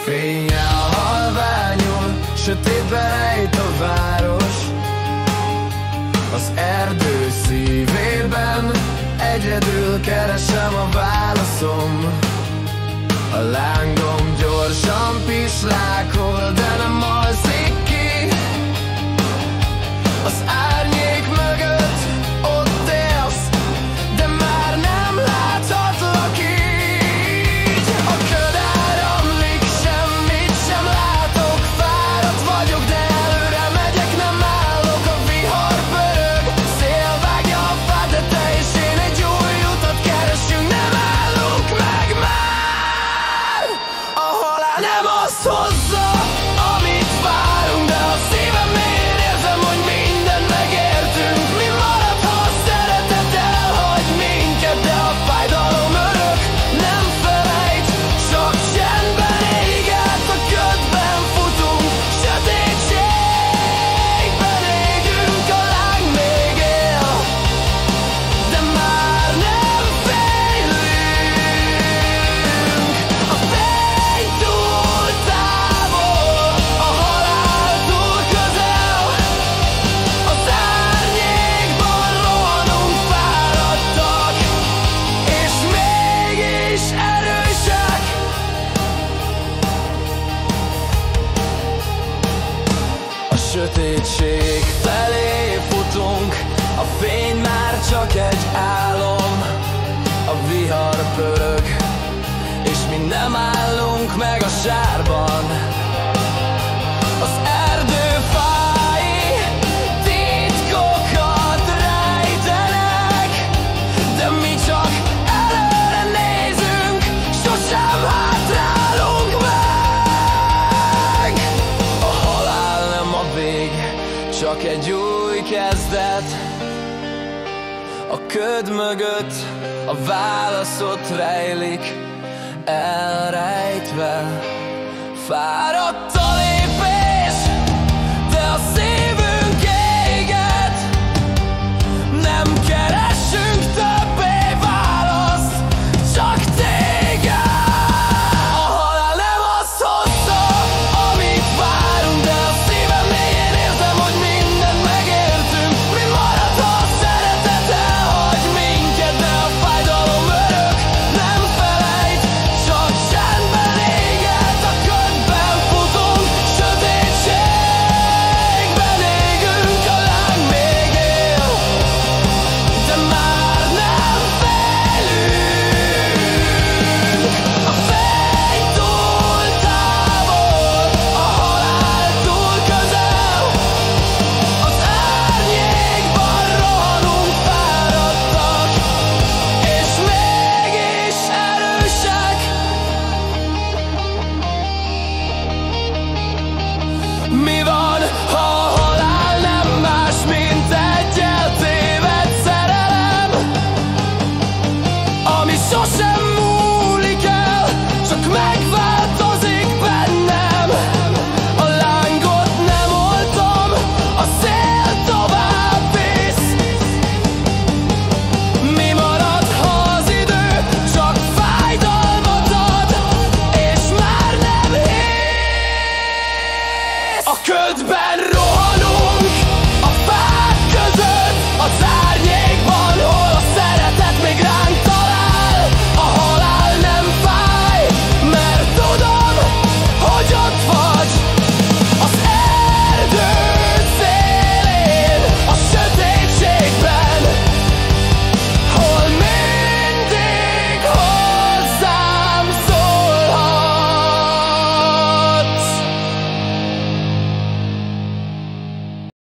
Fénnyel halványul, sötétbe rejt a város. Az erdő szívében egyedül keresem a válaszom. A lángom gyorsan pislákol, de nem alszik ki. Az árnyék mögött ott élsz, de már nem láthatlak így. A köd áramlik, semmit sem látok. Fáradt vagyok, de előre megyek, nem állok. A vihar pörög, szél vágja a fát, de te és én egy új utat keresünk. Nem állunk meg már. A halál nem azt hozza, amit várunk, de a szívem mélyén érzem, hogy mindent megértünk. Mi marad, ha a szeretet elhagy minket, de a fájdalom örök, nem felejt. Sok csendben ég át, a ködben futunk, sötétségben égünk, a láng még él, de már nem félünk. A fény túl távol, a halál túl közel, az árnyékban rohanunk fáradtak, és mégis erősek. A sötétség felé futunk, a fény már csak egy álom. A vihar pörög, és mi nem állunk meg a sárban. Az erdő fái titkokat rejtenek, de mi csak előre nézünk, sosem hátrálunk meg. A halál nem a vég, csak egy új kezdet. A köd mögött a válasz ott rejlik, elrejtve. Fáradt a lépés, de a szívünk éget. Nem keressünk többé választ, csak téged. A halál nem azt hozza, amit várunk, de a szívem mélyén érzem, hogy mindent megértünk. Mi marad, ha a szeretet elhagy minket, de a fájdalom örök, nem felejt. Csak csendben éget, a ködben futunk, sötétségben égünk, a láng még él, de már nem félünk. A fény túl távol, a halál túl közel, az árnyékban rohanunk fáradtak, és mégis erősek. Mi van, ha a halál nem más, mint egy eltévedt szerelem, ami sosem múlik el, csak megváltozik bennem. A lángot nem oltom, a szél tovább visz. Mi marad, ha az idő csak fájdalmat ad, és már nem hisz. A ködben rohanunk.